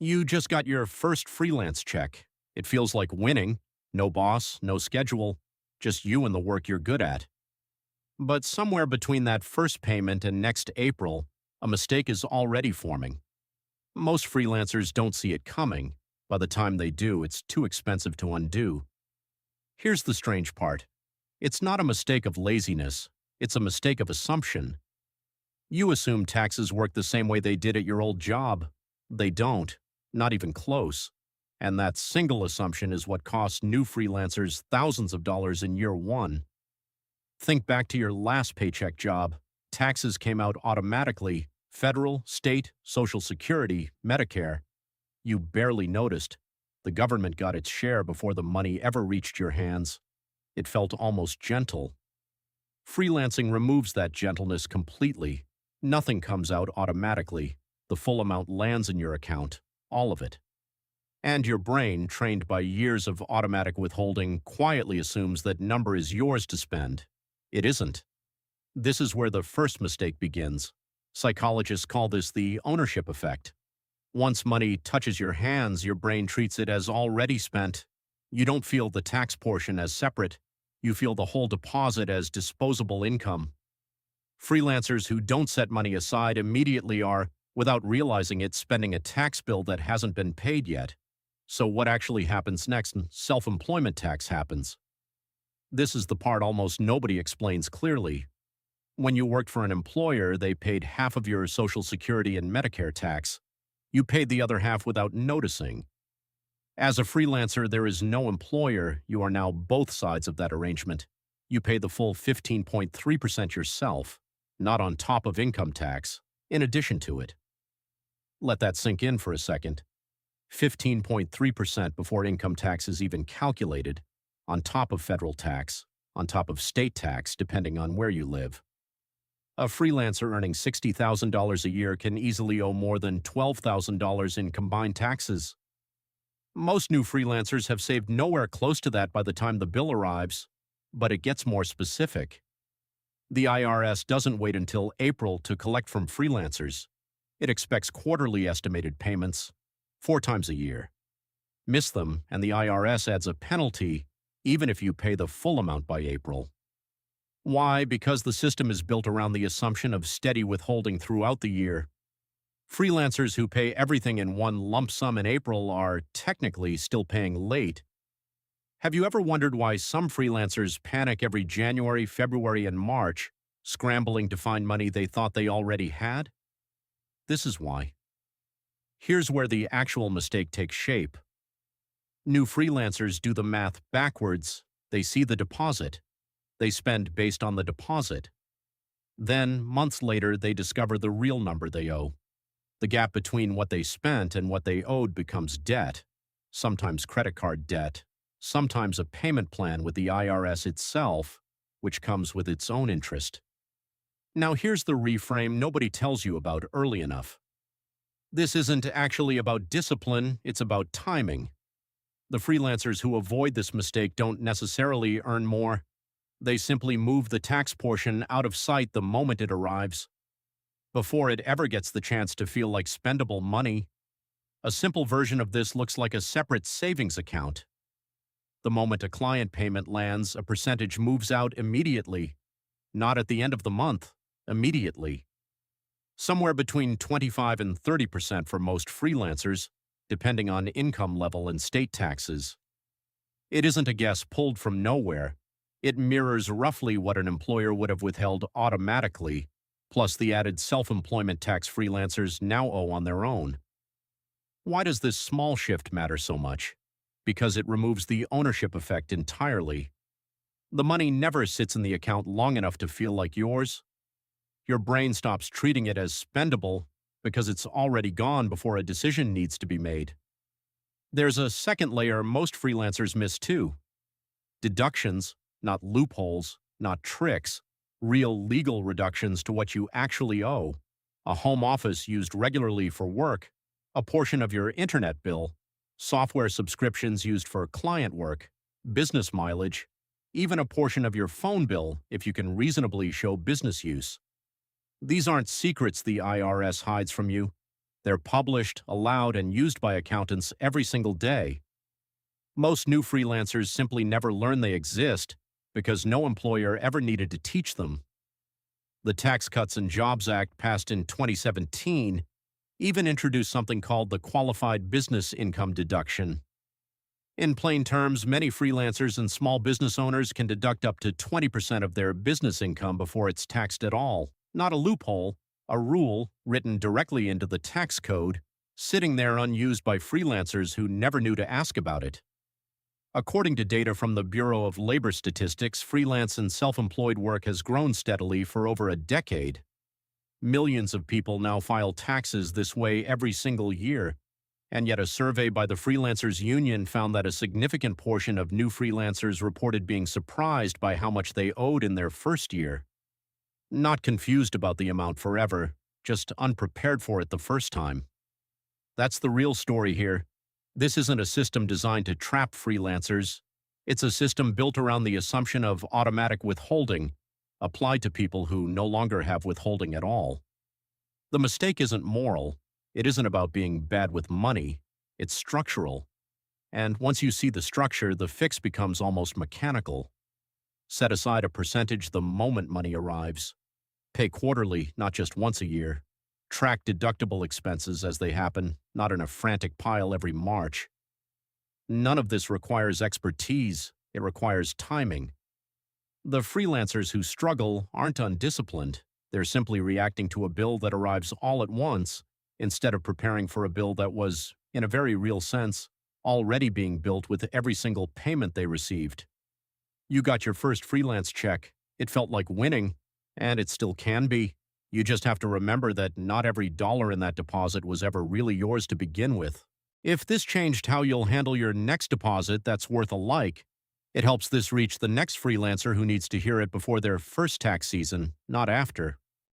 You just got your first freelance check. It feels like winning. No boss, no schedule, just you and the work you're good at. But somewhere between that first payment and next April, a mistake is already forming. Most freelancers don't see it coming. By the time they do, it's too expensive to undo. Here's the strange part. It's not a mistake of laziness. It's a mistake of assumption. You assume taxes work the same way they did at your old job. They don't, not even close. And that single assumption is what costs new freelancers thousands of dollars in year one. Think back to your last paycheck job. Taxes came out automatically. Federal, state, Social Security, Medicare. You barely noticed. The government got its share before the money ever reached your hands. It felt almost gentle. Freelancing removes that gentleness completely. Nothing comes out automatically. The full amount lands in your account, all of it. And your brain, trained by years of automatic withholding, quietly assumes that number is yours to spend. It isn't. This is where the first mistake begins. Psychologists call this the ownership effect. Once money touches your hands, your brain treats it as already spent. You don't feel the tax portion as separate. You feel the whole deposit as disposable income. Freelancers who don't set money aside immediately are, without realizing it, spending a tax bill that hasn't been paid yet. So what actually happens next? Self-employment tax happens. This is the part almost nobody explains clearly. When you worked for an employer, they paid half of your Social Security and Medicare tax. You paid the other half without noticing. As a freelancer, there is no employer. You are now both sides of that arrangement. You pay the full 15.3% yourself, not on top of income tax, in addition to it. Let that sink in for a second. 15.3% before income tax is even calculated, on top of federal tax, on top of state tax, depending on where you live. A freelancer earning $60,000 a year can easily owe more than $12,000 in combined taxes. Most new freelancers have saved nowhere close to that by the time the bill arrives, but it gets more specific. The IRS doesn't wait until April to collect from freelancers. It expects quarterly estimated payments, 4 times a year. Miss them, and the IRS adds a penalty, even if you pay the full amount by April. Why? Because the system is built around the assumption of steady withholding throughout the year. Freelancers who pay everything in one lump sum in April are technically still paying late. Have you ever wondered why some freelancers panic every January, February, and March, scrambling to find money they thought they already had? This is why. Here's where the actual mistake takes shape. New freelancers do the math backwards. They see the deposit. They spend based on the deposit. Then, months later, they discover the real number they owe. The gap between what they spent and what they owed becomes debt, sometimes credit card debt, sometimes a payment plan with the IRS itself, which comes with its own interest. Now here's the reframe nobody tells you about early enough. This isn't actually about discipline, it's about timing. The freelancers who avoid this mistake don't necessarily earn more. They simply move the tax portion out of sight the moment it arrives, before it ever gets the chance to feel like spendable money. A simple version of this looks like a separate savings account. The moment a client payment lands, a percentage moves out immediately, not at the end of the month, immediately. Somewhere between 25 and 30% for most freelancers, depending on income level and state taxes. It isn't a guess pulled from nowhere. It mirrors roughly what an employer would have withheld automatically, plus the added self-employment tax freelancers now owe on their own. Why does this small shift matter so much? Because it removes the ownership effect entirely. The money never sits in the account long enough to feel like yours. Your brain stops treating it as spendable because it's already gone before a decision needs to be made. There's a second layer most freelancers miss too. Deductions, not loopholes, not tricks, real legal reductions to what you actually owe. A home office used regularly for work, a portion of your internet bill, software subscriptions used for client work, business mileage, even a portion of your phone bill if you can reasonably show business use. These aren't secrets the IRS hides from you. They're published, allowed, and used by accountants every single day. Most new freelancers simply never learn they exist because no employer ever needed to teach them. The Tax Cuts and Jobs Act, passed in 2017, even introduced something called the Qualified Business Income Deduction. In plain terms, many freelancers and small business owners can deduct up to 20% of their business income before it's taxed at all. Not a loophole, a rule written directly into the tax code, sitting there unused by freelancers who never knew to ask about it. According to data from the Bureau of Labor Statistics, freelance and self-employed work has grown steadily for over a decade. Millions of people now file taxes this way every single year, and yet a survey by the Freelancers Union found that a significant portion of new freelancers reported being surprised by how much they owed in their first year. Not confused about the amount forever, just unprepared for it the first time. That's the real story here. This isn't a system designed to trap freelancers. It's a system built around the assumption of automatic withholding, applied to people who no longer have withholding at all. The mistake isn't moral. It isn't about being bad with money. It's structural. And once you see the structure, the fix becomes almost mechanical. Set aside a percentage the moment money arrives. Pay quarterly, not just once a year. Track deductible expenses as they happen, not in a frantic pile every March. None of this requires expertise. It requires timing. The freelancers who struggle aren't undisciplined. They're simply reacting to a bill that arrives all at once, instead of preparing for a bill that was, in a very real sense, already being built with every single payment they received. You got your first freelance check. It felt like winning, and it still can be. You just have to remember that not every dollar in that deposit was ever really yours to begin with. If this changed how you'll handle your next deposit that's worth a like, it helps this reach the next freelancer who needs to hear it before their first tax season, not after.